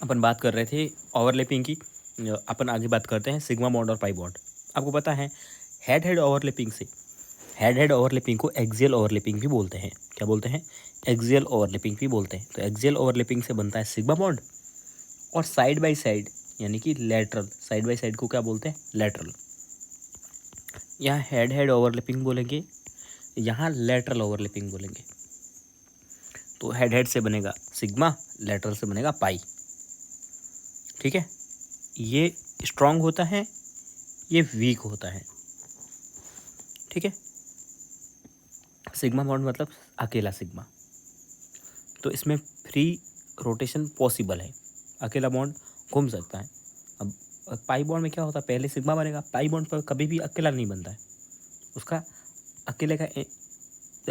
अपन बात कर रहे थे ओवरलैपिंग की। अपन आगे बात करते हैं सिग्मा बॉन्ड और पाई बॉन्ड। आपको पता है हेड हेड ओवरलैपिंग से, हेड हेड ओवरलैपिंग को एक्सियल ओवरलैपिंग भी बोलते हैं। क्या बोलते हैं? एक्सियल ओवरलैपिंग भी बोलते हैं। तो एक्सियल ओवरलैपिंग से बनता है सिग्मा बॉन्ड। और साइड बाय साइड यानी कि लेटरल, साइड बाय साइड को क्या बोलते हैं? लेटरल। यहाँ हेड हेड ओवरलैपिंग बोलेंगे, यहाँ लेटरल ओवरलैपिंग बोलेंगे। तो हेड हेड से बनेगा सिग्मा, लेटरल से बनेगा पाई। ठीक है, ये स्ट्रांग होता है, ये वीक होता है। ठीक है, सिग्मा बॉन्ड मतलब अकेला सिग्मा, तो इसमें फ्री रोटेशन पॉसिबल है, अकेला बॉन्ड घूम सकता है। अब पाई बॉन्ड में क्या होता है? पहले सिग्मा बनेगा। पाई बॉन्ड पर कभी भी अकेला नहीं बनता है, उसका अकेले का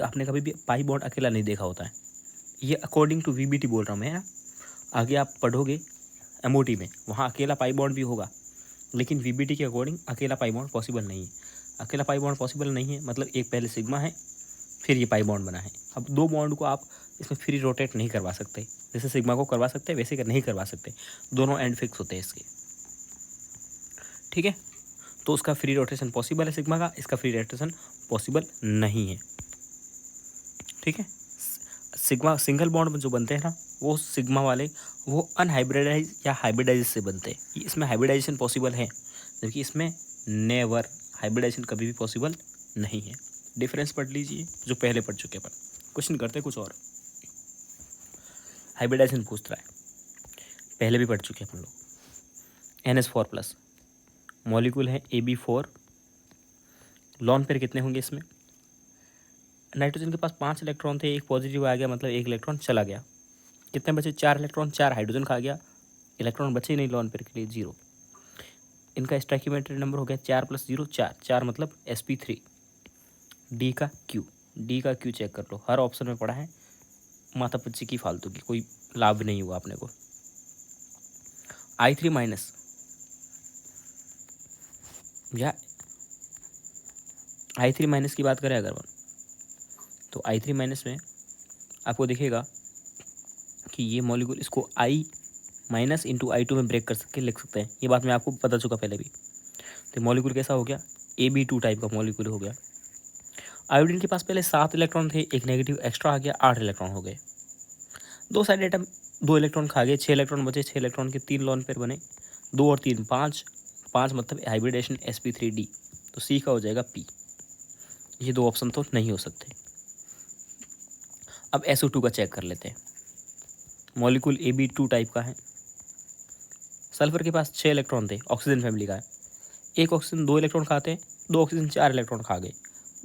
आपने कभी भी पाई बॉन्ड अकेला नहीं देखा होता है। ये अकॉर्डिंग टू वीबीटी बोल रहा हूँ मैं ना, आगे आप पढ़ोगे एमओटी में, वहाँ अकेला पाई बॉन्ड भी होगा, लेकिन वीबीटी के अकॉर्डिंग अकेला पाई बॉन्ड पॉसिबल नहीं है। अकेला पाई बॉन्ड पॉसिबल नहीं है मतलब एक पहले सिग्मा है, फिर ये पाई बॉन्ड बना है। अब दो बॉन्ड को आप इसमें फ्री रोटेट नहीं करवा सकते, जैसे सिग्मा को करवा सकते हैं वैसे नहीं करवा सकते, दोनों एंड फिक्स होते हैं इसके। ठीक है, तो उसका फ्री रोटेशन पॉसिबल है सिग्मा का, इसका फ्री रोटेशन पॉसिबल नहीं है। ठीक है, सिग्मा सिंगल बॉन्ड जो बनते हैं ना, वो सिग्मा वाले वो अनहाइब्रिडाइज या हाइब्रिडाइज से बनते हैं। इसमें हाइब्रिडाइजेशन पॉसिबल है, जबकि इसमें नेवर, हाइब्रिडाइजेशन कभी भी पॉसिबल नहीं है। डिफरेंस पढ़ लीजिए जो पहले पढ़ चुके अपन। क्वेश्चन करते हैं कुछ और। हाइब्रिडाइजेशन पूछ रहा है, पहले भी पढ़ चुके हैं अपन लोग। NH4+ मॉलिक्यूल है AB4। लॉन पेयर कितने होंगे इसमें? नाइट्रोजन के पास 5 इलेक्ट्रॉन थे, एक पॉजिटिव आ गया मतलब एक इलेक्ट्रॉन चला गया। कितने बचे? 4 इलेक्ट्रॉन, 4 हाइड्रोजन खा गया, इलेक्ट्रॉन बचे ही नहीं लॉन पेयर के लिए, 0। इनका स्टोइकियोमेट्रिक नंबर हो गया 4 + 0 4, 4 मतलब sp3। डी का क्यू चेक कर लो, हर ऑप्शन में पड़ा है, माथा पच्ची की फालतू की, कोई लाभ नहीं हुआ अपने को। I3- या I3- की बात करें अगर अपन, तो I3- में आपको दिखेगा कि ये मॉलिक्यूल, इसको I- इंटू I2 में ब्रेक कर सकते लिख सकते हैं। ये बात मैं आपको बता चुका पहले भी। तो मॉलिक्यूल कैसा हो गया? AB2 टाइप का मॉलिक्यूल हो गया। आयोडीन के पास पहले 7 इलेक्ट्रॉन थे, एक नेगेटिव एक्स्ट्रा आ गया, 8 इलेक्ट्रॉन हो गए। दो साइड एटम 2 इलेक्ट्रॉन खा गए, 6 इलेक्ट्रॉन बचे, 6 इलेक्ट्रॉन के 3 लॉन पेयर बने, 2 और 3 5, 5 मतलब हाइब्रिडेशन sp3d, तो सी का हो जाएगा p। ये दो ऑप्शन तो नहीं हो सकते। अब SO2 का चेक कर लेते हैं। मॉलिक्यूल AB2 टाइप का है, सल्फर के पास 6 इलेक्ट्रॉन थे, ऑक्सीजन फैमिली का है। एक ऑक्सीजन 2 इलेक्ट्रॉन खाते हैं, 2 ऑक्सीजन 4 इलेक्ट्रॉन खा गए,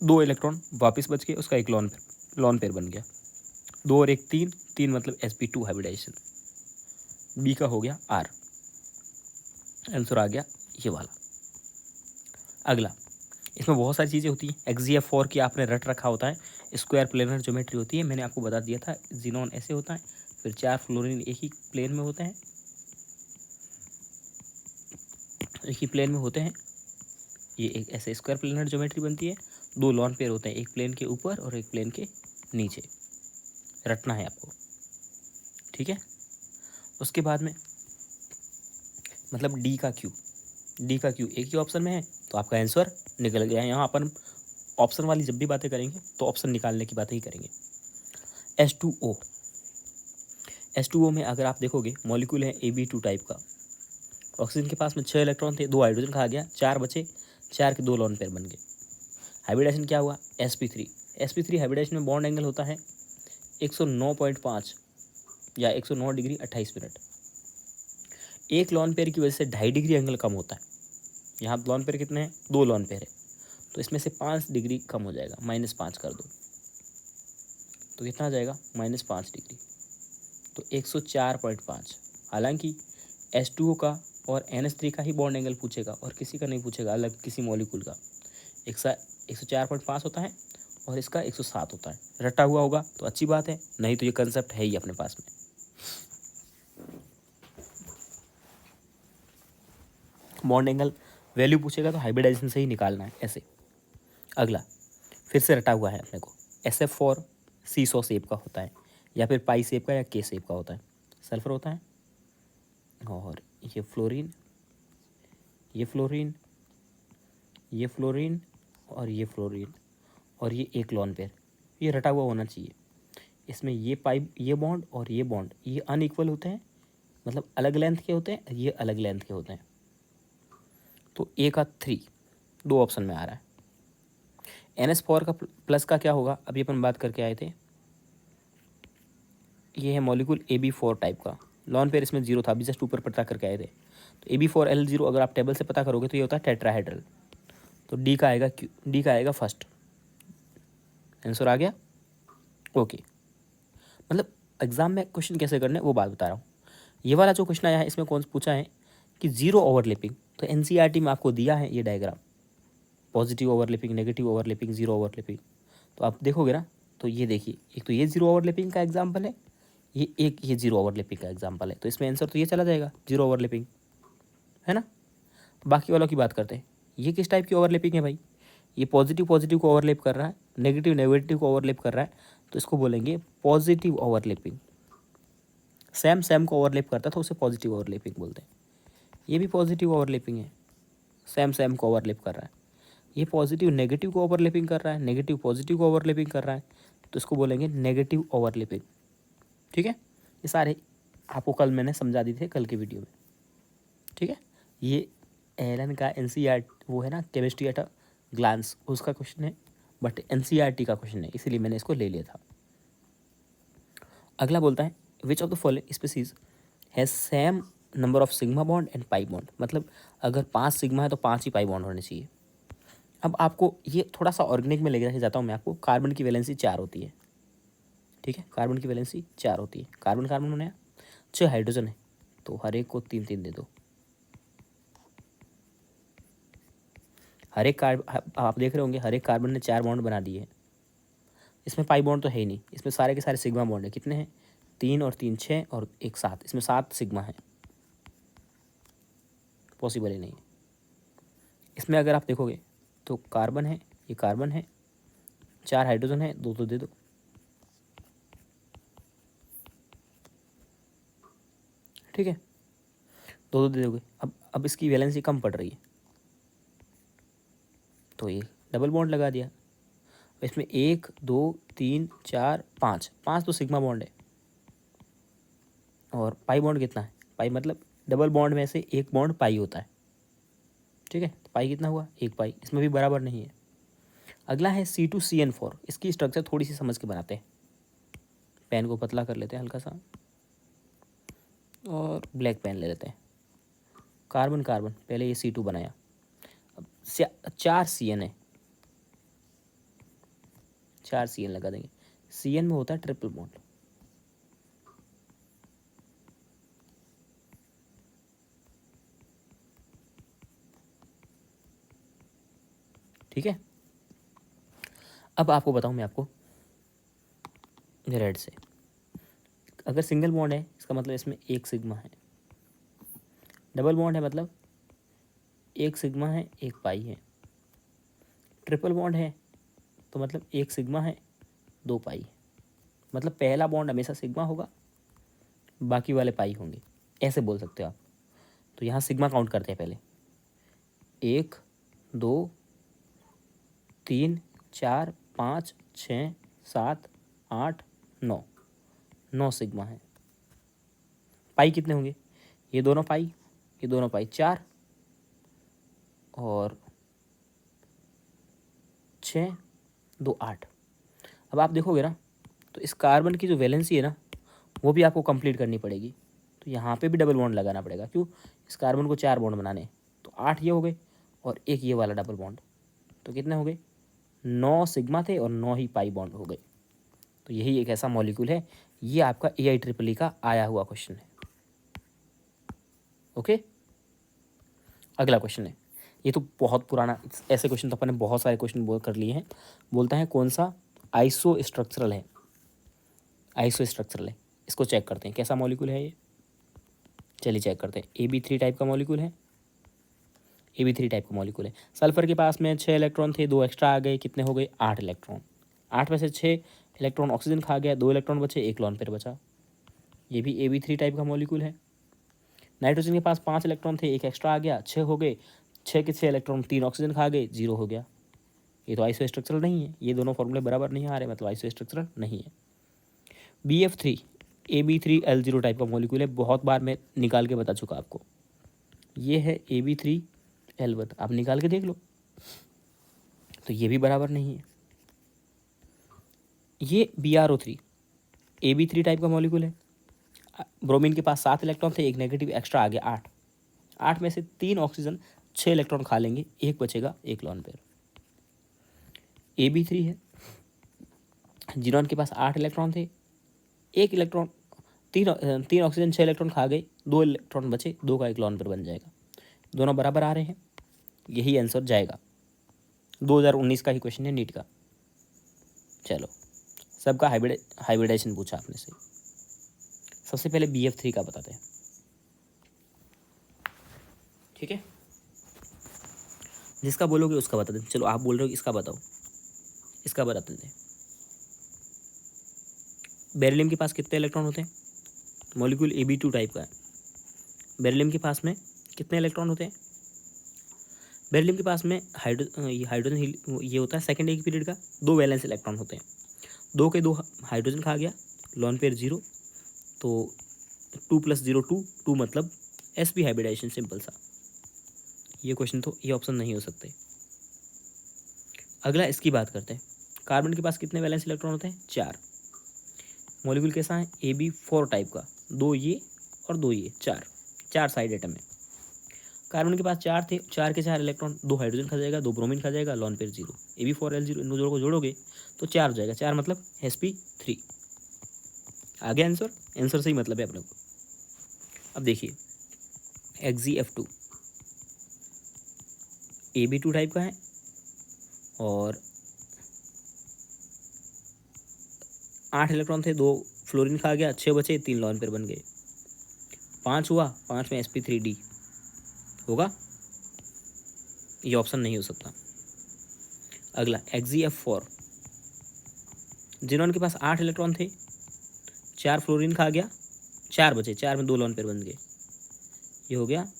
2 इलेक्ट्रॉन वापस बच गए, उसका एक लॉन पेयर बन गया। 2 और 1 3, 3 मतलब sp2 हाइब्रिडाइजेशन। बी का हो गया R, आंसर आ गया ये वाला। अगला, इसमें बहुत सारी चीज़ें होती हैं। XgF4 की आपने रट रखा होता है, स्क्वायर प्लेनर ज्योमेट्री होती है, मैंने आपको बता दिया था। जीनॉन ऐसे होता है, फिर 4 फ्लोरीन एक ही प्लेन में होते हैं, एक ही प्लेन में होते हैं। ये एक ऐसे स्क्वायर प्लेनर ज्योमेट्री बनती है, 2 लॉन पेयर होते हैं, एक प्लेन के ऊपर और एक प्लेन के नीचे, रटना है आपको। ठीक है, उसके बाद में मतलब डी का क्यू एक ही ऑप्शन में है, तो आपका आंसर निकल गया। यहाँ अपन ऑप्शन वाली जब भी बातें करेंगे तो ऑप्शन निकालने की बातें ही करेंगे। H2O में अगर आप देखोगे मॉलिक्यूल है AB2 टाइप का। ऑक्सीजन के पास में 6 इलेक्ट्रॉन थे, 2 हाइड्रोजन खा गया, 4 बचे, 4 के 2 लॉन पेयर बन गए। हाइब्रिडेशन क्या हुआ? sp3 हाइब्रिडेशन में बॉन्ड एंगल होता है 109.5 या 109 डिग्री 28 मिनट। एक लॉन पेयर की वजह से 2.5 डिग्री एंगल कम होता है। यहाँ लॉन पेयर कितने हैं? 2 लॉन पेयर है, तो इसमें से 5 डिग्री कम हो जाएगा, -5 कर दो तो कितना आ जाएगा? -5 डिग्री, तो 104.5। हालांकि H2O का और NH3 का ही बॉन्ड एंगल पूछेगा और किसी का नहीं पूछेगा, अलग किसी मॉलिक्यूल का। 104.5 होता है और इसका 107 होता है। रटा हुआ होगा तो अच्छी बात है, नहीं तो ये कंसेप्ट है ही अपने पास में। बॉन्ड एंगल वैल्यू पूछेगा तो हाइब्रिडाइजेशन से ही निकालना है ऐसे। अगला फिर से रटा हुआ है अपने को, SF4 सीसॉ शेप का होता है, या फिर पाई शेप का, या के शेप का होता है। सल्फर होता है और ये फ्लोरीन, ये फ्लोरीन, ये फ्लोरीन और ये फ्लोरीन और ये एक लोन पेयर, ये रटा हुआ होना चाहिए। इसमें ये पाइप, ये बॉन्ड और ये बॉन्ड ये अनइक्वल होते हैं, मतलब अलग लेंथ के होते हैं, ये अलग लेंथ के होते हैं। तो ए का 3 दो ऑप्शन में आ रहा है। NH4 का प्लस का क्या होगा, अभी अपन बात करके आए थे, ये है मॉलिक्यूल AB4 टाइप का। लॉन पेयर इसमें 0 था, अभी जस्ट ऊपर पता करके आए थे। तो AB4L0 अगर आप टेबल से पता करोगे तो ये होता है टेट्राहेड्रल। तो डी का आएगा डी का आएगा फर्स्ट। आंसर आ गया। ओके, मतलब एग्जाम में क्वेश्चन कैसे करने वो बात बता रहा हूँ। ये वाला जो क्वेश्चन आया है इसमें कौन पूछा है कि जीरो ओवरलैपिंग, तो NCERT में आपको दिया है ये diagram, positive overlapping, negative overlapping, zero overlapping. तो आप देखोगे ना, तो ये देखिए, एक तो ये जीरो ओवरलैपिंग का एग्जाम्पल है, ये जीरो ओवरलैपिंग का एग्जाम्पल है। तो इसमें आंसर तो ये चला जाएगा, जीरो ओवरलैपिंग, है ना। बाकी वालों की बात करते हैं। ये किस टाइप की ओवरलैपिंग है भाई, ये पॉजिटिव पॉजिटिव को ओवरलैप कर रहा है, नेगेटिव नेगेटिव को ओवरलैप कर रहा है, तो इसको बोलेंगे पॉजिटिव ओवरलैपिंग। सेम सेम को ओवरलैप करता है तो उसे पॉजिटिव ओवरलैपिंग बोलते हैं। ये भी पॉजिटिव ओवरलैपिंग है, सेम सेम को ओवरलैप कर रहा है। ये पॉजिटिव नेगेटिव को ओवरलैपिंग कर रहा है, नेगेटिव पॉजिटिव को ओवरलैपिंग कर रहा है, तो इसको बोलेंगे नेगेटिव ओवरलैपिंग। ठीक है, ये सारे आपको कल मैंने समझा दी थे कल की वीडियो में। ठीक है, ये एलन का NCERT वो है ना, केमिस्ट्री एट अ ग्लांस, उसका क्वेश्चन है, बट NCERT का क्वेश्चन है, इसीलिए मैंने इसको ले लिया था। अगला बोलता है which of the following species has same number of sigma bond and pi bond, मतलब अगर 5 सिग्मा है तो 5 ही पाई बॉन्ड होने चाहिए। अब आपको ये थोड़ा सा ऑर्गेनिक में लेके जाता हूँ मैं आपको। कार्बन की वैलेंसी 4 होती है, ठीक है, कार्बन की वैलेंसी 4 होती है। कार्बन कार्बन बनाया, 6 हाइड्रोजन है, तो हर एक को 3 3 दे दो। हर एक आप देख रहे होंगे हर एक कार्बन ने 4 बॉन्ड बना दिए हैं। इसमें पाई बॉन्ड तो है ही नहीं, इसमें सारे के सारे सिग्मा बॉन्ड है। कितने हैं, 3 और 3 6 और 1 7, इसमें 7 सिग्मा है, पॉसिबल ही नहीं है। इसमें अगर आप देखोगे तो कार्बन है, ये कार्बन है, 4 हाइड्रोजन है, 2 तो दे दो। ठीक है, 2 तो दे दोगे। अब इसकी वैलेंसी कम पड़ रही है, तो ये डबल बॉन्ड लगा दिया। इसमें 1 2 3 4 5, 5 तो सिग्मा बॉन्ड है। और पाई बॉन्ड कितना है, पाई मतलब डबल बॉन्ड में से एक बॉन्ड पाई होता है। ठीक है, तो पाई कितना हुआ, 1 पाई, इसमें भी बराबर नहीं है। अगला है C2CN4, इसकी स्ट्रक्चर थोड़ी सी समझ के बनाते हैं। पेन को पतला कर लेते हैं हल्का सा और ब्लैक पेन ले लेते हैं। कार्बन कार्बन, पहले ये C2 बनाया, अब 4 CN है, 4 CN लगा देंगे। CN में होता है ट्रिपल बॉन्ड, ठीक है। अब आपको बताऊं मैं आपको रेड से, अगर सिंगल बॉन्ड है इसका मतलब इसमें 1 सिग्मा है, डबल बॉन्ड है मतलब 1 सिग्मा है 1 पाई है, ट्रिपल बॉन्ड है तो मतलब 1 सिग्मा है 2 पाई है। मतलब पहला बॉन्ड हमेशा सिग्मा होगा, बाकी वाले पाई होंगे, ऐसे बोल सकते हो आप। तो यहाँ सिग्मा काउंट करते हैं पहले, 1 2 3 4 5 6 7 8 9, 9 सिग्मा है। पाई कितने होंगे, ये दोनों पाई, ये दोनों पाई, 4 और 6 2 8। अब आप देखोगे ना, तो इस कार्बन की जो वैलेंसी है ना वो भी आपको कंप्लीट करनी पड़ेगी। तो यहाँ पे भी डबल बॉन्ड लगाना पड़ेगा, क्यों, इस कार्बन को 4 बॉन्ड बनाने। तो 8 ये हो गए और एक ये वाला डबल बॉन्ड, तो कितने हो गए, 9 सिग्मा थे और 9 ही पाई बॉन्ड हो गए। तो यही एक ऐसा मॉलिक्यूल है, ये आपका AIEEE का आया हुआ क्वेश्चन है। ओके, अगला क्वेश्चन है, ये तो बहुत पुराना, ऐसे क्वेश्चन तो अपन ने बहुत सारे क्वेश्चन कर लिए हैं। बोलता है कौन सा आइसो स्ट्रक्चरल है, आइसो स्ट्रक्चरल है, इसको चेक करते हैं कैसा मॉलिक्यूल है ये। चलिए चेक करते हैं। AB3 टाइप का मॉलिक्यूल है, AB3 टाइप का मॉलिक्यूल है। सल्फर के पास में 6 इलेक्ट्रॉन थे, 2 एक्स्ट्रा आ गए, कितने हो गए, 8 इलेक्ट्रॉन। 8 में से 6 इलेक्ट्रॉन ऑक्सीजन खा गया, 2 इलेक्ट्रॉन बचे, 1 लोन पेयर बचा। ये भी AB3 टाइप का मॉलिक्यूल है। नाइट्रोजन के पास 5 इलेक्ट्रॉन थे, एक एक्स्ट्रा आ गया, 6 हो गए, 6 के 6 इलेक्ट्रॉन 3 ऑक्सीजन खा गए, 0 हो गया। ये तो आइसो स्ट्रक्चरल नहीं है, ये दोनों फॉर्मूले बराबर नहीं आ रहे, मतलब आइसो स्ट्रक्चरल नहीं है। BF3 AB3L0 टाइप का मॉलिक्यूल है, बहुत बार मैं निकाल के बता चुका आपको। ये है AB3L1, आप निकाल के देख लो, तो ये भी बराबर नहीं है। ये BRO3 AB3 टाइप का मॉलिक्यूल है, ब्रोमीन के पास 7 इलेक्ट्रॉन थे, एक नेगेटिव एक्स्ट्रा आ गया 8, 8 में से 3 ऑक्सीजन 6 इलेक्ट्रॉन खा लेंगे, एक बचेगा, एक लॉन पेयर। AB3 है, जिनॉन के पास 8 इलेक्ट्रॉन थे, एक इलेक्ट्रॉन तीन ऑक्सीजन 6 इलेक्ट्रॉन खा गए, 2 इलेक्ट्रॉन बचे, 2 का एक लॉन पेयर बन जाएगा। दोनों बराबर आ रहे हैं, यही आंसर जाएगा। 2019 का ही क्वेश्चन है नीट का। चलो, सबका हाइब्रिडाइजेशन पूछा आपने से। सबसे पहले BF3 का बताते हैं, ठीक है, जिसका बोलोगे उसका बता दें। चलो, आप बोल रहे हो इसका बताओ, इसका बता देते हैं। बेरिलियम के पास कितने इलेक्ट्रॉन होते हैं? मॉलिक्यूल AB2 टाइप का है। बेरिलियम के पास में कितने इलेक्ट्रॉन होते हैं? बेरिलियम के पास में हाइड्रोजन ये होता है सेकेंड एक पीरियड का, 2 वैलेंस इलेक्ट्रॉन होते हैं, 2 के 2 हाइड्रोजन खा गया, लॉन पेयर 0, तो 2 + 0 2, 2 मतलब sp हाइब्रिडाइजेशन, सिंपल सा। ये क्वेश्चन तो ये ऑप्शन नहीं हो सकते। अगला इसकी बात करते हैं। कार्बन के पास कितने वैलेंस इलेक्ट्रॉन होते हैं? 4। मॉलिक्यूल कैसा है? AB4 टाइप का, 2 ये और 2 ये, 4 साइड एटम है। कार्बन के पास 4 थे, 4 के 4 इलेक्ट्रॉन, 2 हाइड्रोजन खा जाएगा, 2 ब्रोमीन खा जाएगा, लॉन पेयर 0, AB4L0, इन दोनों को जोड़ोगे तो 4 हो जाएगा, 4 मतलब sp3। आगे आंसर से ही मतलब है अपने को। अब देखिए, XeF2 AB2 टाइप का है, और 8 इलेक्ट्रॉन थे, 2 फ्लोरीन खा गया, 6 बचे, 3 लॉन पेयर बन गए, 5 हुआ, 5 में sp3d होगा, ये ऑप्शन नहीं हो सकता। अगला XeF4, जिनॉन के पास 8 इलेक्ट्रॉन थे, 4 फ्लोरीन खा गया, 4 बचे, 4 में 2 लॉन पेयर बन गए, ये हो गया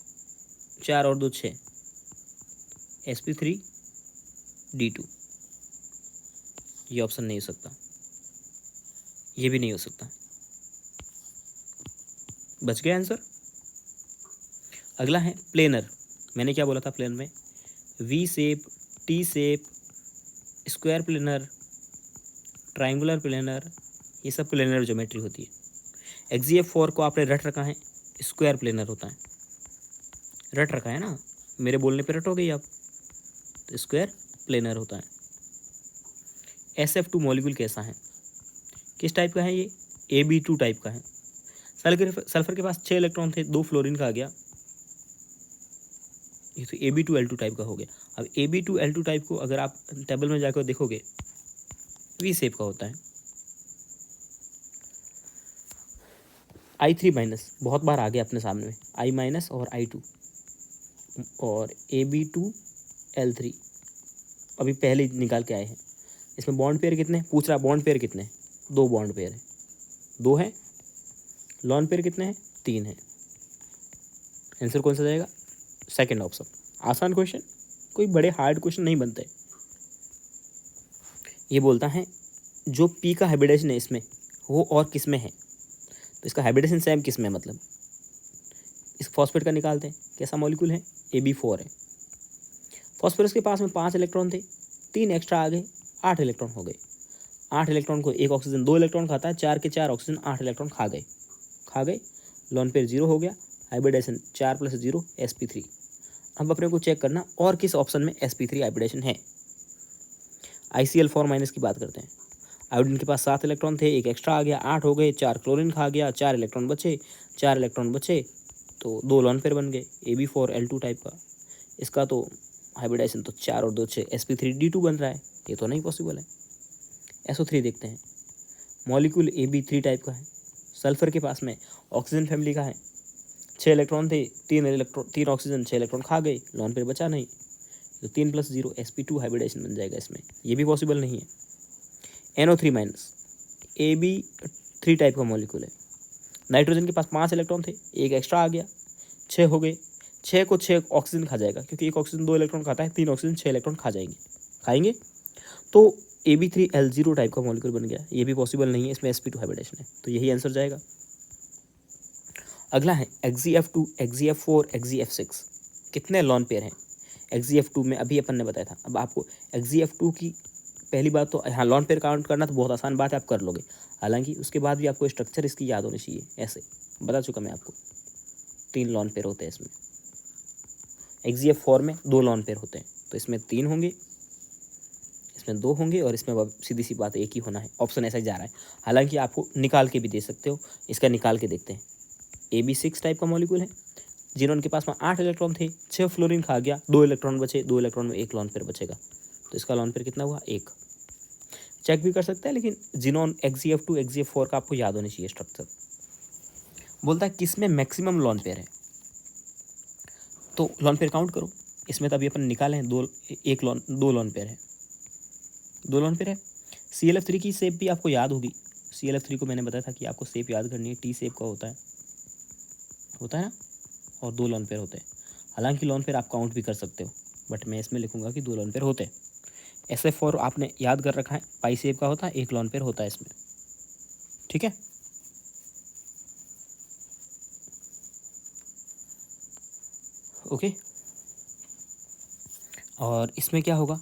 4 और 2 6, sp3d2, ये ऑप्शन नहीं हो सकता, ये भी नहीं हो सकता। बच गया आंसर। अगला है प्लेनर। मैंने क्या बोला था प्लेन में? V shape, T shape, square planar, triangular planar, ये सब प्लेनर ज्योमेट्री होती है। XeF4 को आपने रट रखा है, स्क्वायर प्लेनर होता है, रट रखा है ना, मेरे बोलने पे रटोगे ही आप, तो स्क्वायर प्लेनर होता है। SF2 मॉलिक्यूल कैसा है, किस टाइप का है? ये AB2 टाइप का है। सल्फर के पास 6 इलेक्ट्रॉन थे, 2 फ्लोरीन का आ गया, ये तो AB2L2 टाइप का हो गया। अब AB2L2 टाइप को अगर आप टेबल में जाकर देखोगे, V शेप का होता है। I3- बहुत बार आ गया अपने सामने में, I- और I2, और AB2L3 अभी पहले निकाल के आए हैं। इसमें बॉन्ड पेयर कितने पूछ रहा है? बॉन्ड पेयर कितने? 2 बॉन्ड पेयर है, 2 है। लॉन पेयर कितने हैं? 3 है। आंसर कौन सा जाएगा? Second option. आसान क्वेश्चन, कोई बड़े हार्ड क्वेश्चन नहीं बनते। ये बोलता है जो P का हाइब्रिडाइजेशन है इसमें, वो और किस में है, तो इसका हाइब्रिडेशन सेम किस में, मतलब इस फॉस्फेट का निकालते हैं। कैसा मॉलिक्यूल है? AB4 है। फॉस्फोरस के पास में 5 इलेक्ट्रॉन थे, 3 एक्स्ट्रा आ गए, 8 इलेक्ट्रॉन हो गए। 8 इलेक्ट्रॉन को एक ऑक्सीजन 2 इलेक्ट्रॉन खाता है, 4 के 4 ऑक्सीजन 8 इलेक्ट्रॉन खा गए, लॉन पेयर 0 हो गया, हाइब्रिडेशन 4 + 0 sp3। अब अपने को चेक करना और किस ऑप्शन में sp3 हाइब्रिडेशन है। ICl4- की बात करते हैं। आयोडीन के पास 7 इलेक्ट्रॉन थे, एक एक्स्ट्रा आ गया, 8 हो गए, 4 क्लोरीन खा गया, 4 इलेक्ट्रॉन बचे, तो 2 लॉन पेयर बन गए, AB4L2 टाइप का। इसका तो हाइब्रिडाइजेशन तो 4 और 2 6 sp3d2 बन रहा है, ये तो नहीं पॉसिबल है। SO3 देखते हैं। मॉलिक्यूल AB3 टाइप का है। सल्फर के पास में ऑक्सीजन फैमिली का है, 6 इलेक्ट्रॉन थे, 3 ऑक्सीजन 6 इलेक्ट्रॉन खा गए, लॉन पेयर बचा नहीं, तो 3 + 0 sp2 हाइब्रिडाइजेशन बन जाएगा इसमें, ये भी पॉसिबल नहीं है। NO3- AB3 टाइप का मॉलिक्यूल है। नाइट्रोजन के पास 5 इलेक्ट्रॉन थे, एक एक्स्ट्रा आ गया, 6 हो गए, 6 को 6 ऑक्सीजन खा जाएगा, क्योंकि एक ऑक्सीजन 2 इलेक्ट्रॉन खाता है, 3 ऑक्सीजन 6 इलेक्ट्रॉन खाएंगे। तो Ab3L0 टाइप का मॉलिक्यूल बन गया। ये भी पॉसिबल नहीं है, इसमें sp2 हाइब्रिडेशन है, तो यही आंसर जाएगा। अगला है XeF2, XeF4, XeF6। कितने लॉन पेयर हैं XeF2 में? अभी अपन ने बताया था। अब आपको XeF2 की पहली बात तो यहाँ लॉन पेयर काउंट करना तो बहुत आसान बात है, आप कर लोगे। हालांकि उसके बाद भी आपको स्ट्रक्चर इसकी याद होनी चाहिए। ऐसे बता चुका मैं आपको, 3 लॉन पेयर होते हैं इसमें। XeF4 में 2 लॉन पेयर होते हैं, तो इसमें 3 होंगे, इसमें 2 होंगे, और इसमें सीधी सी बात एक ही होना है। ऑप्शन ऐसा ही जा रहा है। हालांकि आपको निकाल के भी दे सकते हो, इसका निकाल के देखते हैं। AB6 टाइप का मॉलिक्यूल है, जिन्होंने के पास में 8 इलेक्ट्रॉन थे, 6 फ्लोरीन खा गया, 2 इलेक्ट्रॉन बचे, 2 इलेक्ट्रॉन में 1 लॉन पेयर बचेगा, तो इसका लॉन पेयर कितना हुआ? 1। चेक भी कर सकते हैं, लेकिन जिनोन XeF2, XeF4 का आपको याद होना चाहिए स्ट्रक्चर। बोलता है किसमें मैक्सिमम लॉन पेयर है, तो लॉन पेयर काउंट करो। इसमें तो अभी अपन निकाले हैं 2 लॉन पेयर है, 2 लॉन पेयर है। ClF3 की शेप भी आपको याद होगी। ClF3 को मैंने बताया था कि आपको शेप याद करनी है, टी शेप का होता है ना, और 2 लॉन पेयर होते हैं। हालांकि लॉन पेयर आप काउंट भी कर सकते हो, बट मैं इसमें लिखूंगा कि 2 लॉन पेयर होते हैं। SF4 आपने याद कर रखा है, पाई शेप का होता है, 1 लॉन पेयर होता है इसमें, ठीक है। ओके, और इसमें क्या होगा?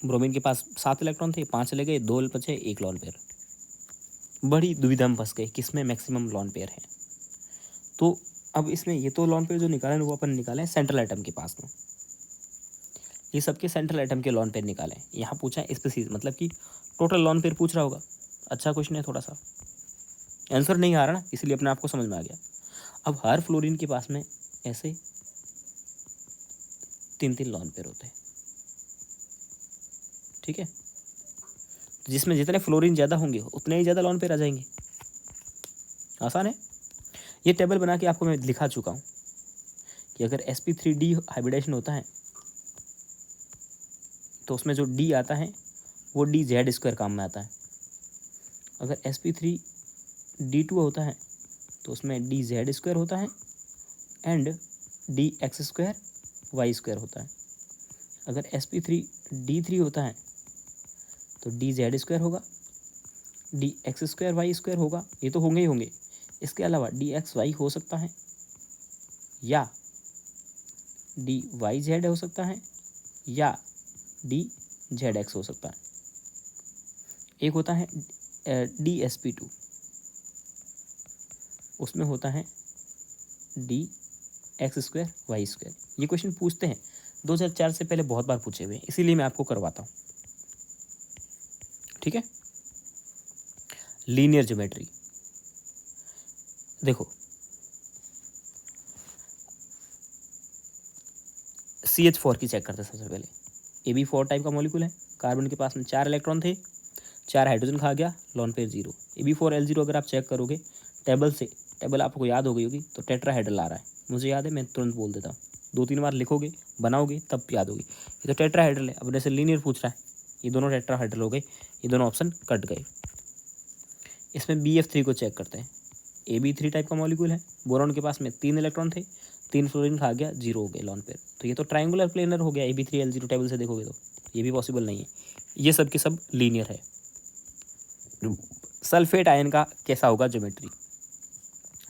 ब्रोमीन के पास 7 इलेक्ट्रॉन थे, 5 चले गए, 2 बचे, 1 लॉन पेयर। बड़ी दुविधा में फंस गए, किसमें मैक्सिमम लॉन पेयर है। तो अब इसमें ये तो लॉन पेयर जो निकाले वो अपन निकाले सेंट्रल एटम के पास में, ये सबके सेंट्रल एटम के लॉन पेयर निकाले। यहाँ पूछा है स्पेसिस, मतलब कि टोटल लॉन पेयर पूछ रहा होगा। अच्छा क्वेश्चन है, थोड़ा सा आंसर नहीं आ रहा ना, इसलिए अपने आप को समझ में आ गया। अब हर फ्लोरीन के पास में ऐसे 3-3 लॉन पेयर होते हैं, ठीक है। जिसमें जितने फ्लोरीन ज़्यादा होंगे उतने ही ज़्यादा लॉन पेयर आ जाएंगे। आसान है। ये टेबल बना के आपको मैं लिखा चुका हूँ कि अगर sp3d हाइब्रिडेशन होता है तो उसमें जो d आता है वो dz² काम में आता है। अगर sp3d2 होता है तो उसमें dz² होता है एंड dx²y² होता है। अगर sp3d3 होता है तो dz² होगा, dx²y² होगा, ये तो होंगे ही होंगे। इसके अलावा dxy हो सकता है या dyz हो सकता है या dzx हो सकता है। एक होता है dsp2, उसमें होता है dx²y²। ये क्वेश्चन पूछते हैं 2004 से पहले, बहुत बार पूछे हुए हैं, इसीलिए मैं आपको करवाता हूँ, ठीक है। लीनियर ज्योमेट्री देखो, CH4 की चेक करते हैं सबसे पहले। AB4 टाइप का मॉलिक्यूल है, कार्बन के पास में 4 इलेक्ट्रॉन थे, 4 हाइड्रोजन खा गया, लॉन पेयर 0। AB4L0 अगर आप चेक करोगे टेबल आपको याद हो गई होगी, तो टेट्राहेड्रल आ रहा है। मुझे याद है, मैं तुरंत बोल देता हूँ, 2-3 बार लिखोगे बनाओगे तब याद होगी। ये तो टेट्राहेड्रल है। अब जैसे लीनियर पूछ रहा है, ये दोनों टेट्राहेड्रल हो गए, ये दोनों ऑप्शन कट गए। इसमें BF3 को चेक करते हैं। AB3 टाइप का मॉलिक्यूल है, बोरॉन के पास में 3 इलेक्ट्रॉन थे, 3 फ्लोरीन खा गया, 0 हो गए लॉन पेयर। तो ये तो ट्रायंगुलर प्लेनर हो गया। AB3L0 टेबल से देखोगे तो ये भी पॉसिबल नहीं है। ये सब के सब लीनियर है। सल्फेट आयन का कैसा होगा ज्योमेट्री?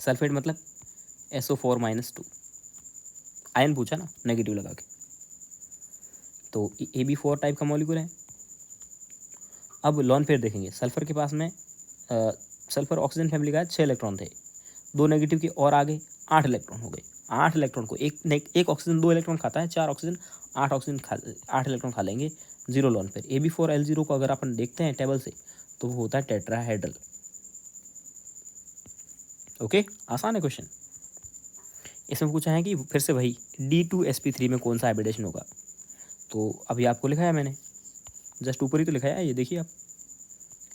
सल्फेट मतलब SO4-2 आयन पूछा ना, नेगेटिव लगा के। तो AB4 टाइप का मॉलिक्यूल है। अब लॉन पेयर देखेंगे। सल्फर के पास में सल्फर ऑक्सीजन फैमिली का है, 6 इलेक्ट्रॉन थे, 2 नेगेटिव के और आगे 8 इलेक्ट्रॉन हो गए। 8 इलेक्ट्रॉन को एक ऑक्सीजन 2 इलेक्ट्रॉन खाता है, 4 ऑक्सीजन 8 इलेक्ट्रॉन खा लेंगे, 0 लॉन पेयर। AB4L0 को अगर अपन देखते हैं टेबल से तो वो होता है टेट्राहेड्रल। ओके, आसान है क्वेश्चन। इसमें पूछा है कि फिर से वही D2sp3 में कौन सा हाइब्रिडेशन होगा। तो अभी आपको लिखा है मैंने, जस्ट ऊपर ही तो लिखा है, ये देखिए आप,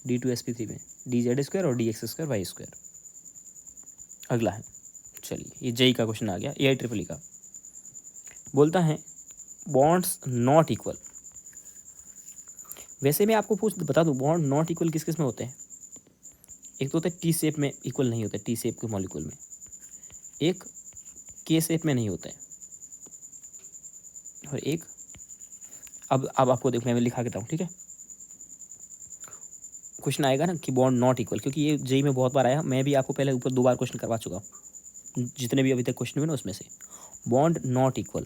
D2sp3 में dz² और dx²y²। अगला है, चलिए ये जेई का क्वेश्चन आ गया, AIEEE का। बोलता है बॉन्ड्स नॉट इक्वल। वैसे मैं आपको बता दूं, बॉन्ड नॉट इक्वल किस किस में होते हैं। एक तो होता है टी शेप में इक्वल नहीं होते, टी शेप के मॉलिक्यूल में। एक के शेप में नहीं होते हैं। और एक अब आपको देखो मैं लिखा देता हूँ, ठीक है। क्वेश्चन आएगा ना कि बॉन्ड नॉट इक्वल, क्योंकि ये जेई में बहुत बार आया, मैं भी आपको पहले ऊपर 2 बार क्वेश्चन करवा चुका हूँ, जितने भी अभी तक क्वेश्चन हुए ना उसमें से। बॉन्ड नॉट इक्वल,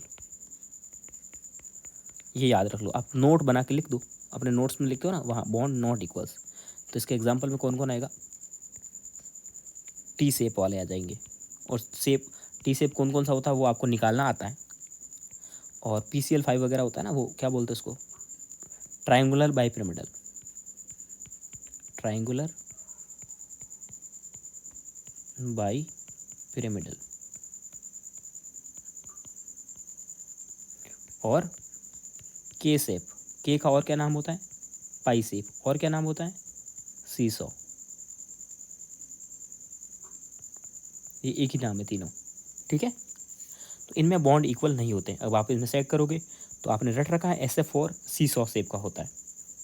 ये याद रख लो, आप नोट बना के लिख दो, अपने नोट्स में लिखते हो ना वहाँ बॉन्ड नॉट इक्वल्स। तो इसके एग्जाम्पल में कौन कौन आएगा, टी शेप वाले आ जाएंगे। और शेप टी शेप कौन कौन सा होता है वो आपको निकालना आता है। और PCl5 वगैरह होता है ना, वो क्या बोलते हैं उसको, triangular bipyramidal, triangular bi pyramidal. और के शेप, के का और क्या नाम होता है, पाई शेप, और क्या नाम होता है, सीसॉ। ये एक ही नाम है तीनों, ठीक है। तो इनमें बॉन्ड इक्वल नहीं होते। अब आप इनमें सेट करोगे तो आपने रट रखा है SF4 सीसॉ शेप का होता है,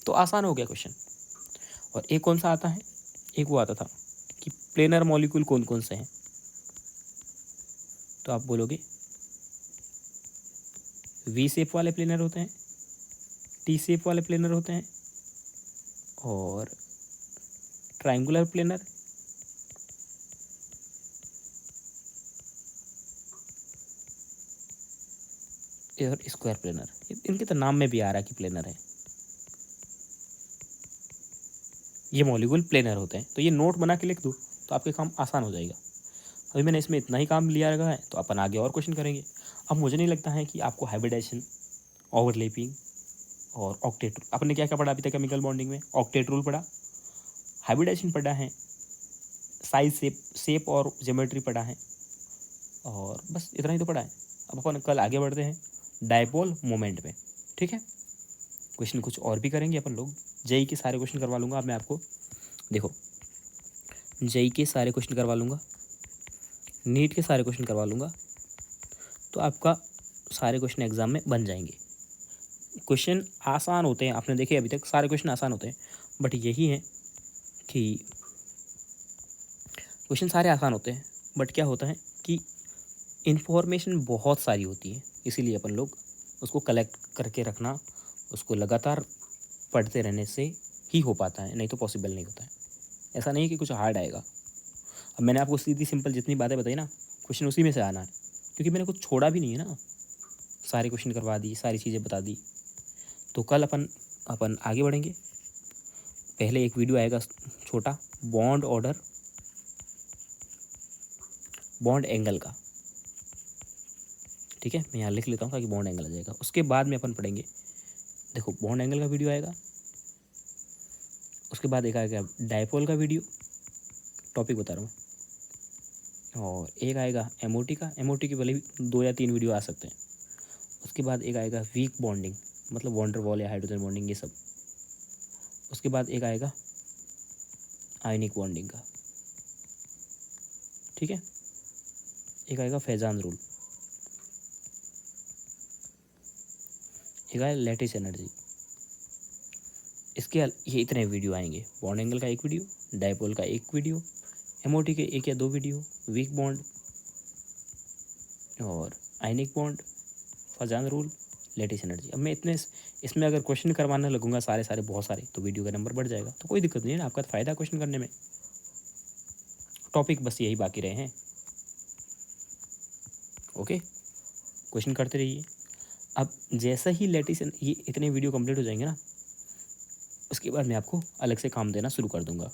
तो आसान हो गया क्वेश्चन। और एक कौन सा आता है, एक वो आता था कि प्लेनर मॉलिक्यूल कौन कौन से हैं, तो आप बोलोगे V शेप वाले प्लेनर होते हैं, T शेप वाले प्लेनर होते हैं, और ट्राइंगुलर प्लेनर, और स्क्वायर प्लेनर। इनके तो नाम में भी आ रहा है कि प्लेनर है, ये मॉलिक्यूल प्लेनर होते हैं। तो ये नोट बना के लिख दो तो आपके काम आसान हो जाएगा। अभी मैंने इसमें इतना ही काम लिया रखा है, तो अपन आगे और क्वेश्चन करेंगे। अब मुझे नहीं लगता है कि आपको हाइब्रिडाइजेशन, ओवरलैपिंग और ऑक्टेट, आपने क्या क्या पढ़ा अभी तक केमिकल बॉन्डिंग में, ऑक्टेट रूल पढ़ा, हाइब्रिडाइजेशन पढ़ा है, साइज शेप और ज्योमेट्री पढ़ा है, और बस इतना ही तो पढ़ा है। अब अपन कल आगे बढ़ते हैं डायपोल मोमेंट में, ठीक है। क्वेश्चन कुछ और भी करेंगे अपन लोग, जेई के सारे क्वेश्चन करवा लूँगा। अब मैं आपको देखो, जेई के सारे क्वेश्चन करवा लूँगा, नीट के सारे क्वेश्चन करवा लूँगा, तो आपका सारे क्वेश्चन एग्जाम में बन जाएंगे। क्वेश्चन आसान होते हैं, आपने देखे अभी तक सारे क्वेश्चन आसान होते हैं, बट यही है कि क्वेश्चन सारे आसान होते हैं, बट क्या होता है कि इन्फॉर्मेशन बहुत सारी होती है, इसीलिए अपन लोग उसको कलेक्ट करके रखना, उसको लगातार पढ़ते रहने से ही हो पाता है, नहीं तो पॉसिबल नहीं होता है। ऐसा नहीं है कि कुछ हार्ड आएगा। अब मैंने आपको सीधी सिंपल जितनी बातें बताई ना, क्वेश्चन उसी में से आना है, क्योंकि मैंने कुछ छोड़ा भी नहीं है ना, सारे क्वेश्चन करवा दी, सारी चीज़ें बता दी। तो कल अपन आगे बढ़ेंगे। पहले एक वीडियो आएगा छोटा, बॉन्ड ऑर्डर, बॉन्ड एंगल का, ठीक है। मैं यहाँ लिख लेता हूँ ताकि बॉन्ड एंगल आ जाएगा। उसके बाद में अपन पढ़ेंगे, देखो बॉन्ड एंगल का वीडियो आएगा, उसके बाद एक आएगा डायपोल का वीडियो, टॉपिक बता रहा हूँ, और एक आएगा MOT का, MOT की भले भी 2 या 3 वीडियो आ सकते हैं। उसके बाद एक आएगा वीक बॉन्डिंग, मतलब वॉन्डर वॉल या हाइड्रोजन बॉन्डिंग, ये सब। उसके बाद एक आएगा आयनिक बॉन्डिंग का, ठीक है। एक आएगा फैजान रूल, एक आएगा लैटिस एनर्जी। इसके ये इतने वीडियो आएंगे, बॉन्ड एंगल का एक वीडियो, डायपोल का एक वीडियो, MOT के 1 या 2 वीडियो, वीक बॉन्ड और ionic bond, Faizan rule, lattice energy. अब मैं इसमें अगर क्वेश्चन करवाने लगूंगा सारे बहुत सारे, तो वीडियो का नंबर बढ़ जाएगा। तो कोई दिक्कत नहीं है ना, आपका फ़ायदा क्वेश्चन करने में। टॉपिक बस यही बाकी रहे हैं, ओके। क्वेश्चन करते रहिए। अब जैसा ही लैटिस ये इतने वीडियो कंप्लीट हो जाएंगे ना, उसके बाद मैं आपको अलग से काम देना शुरू कर दूंगा।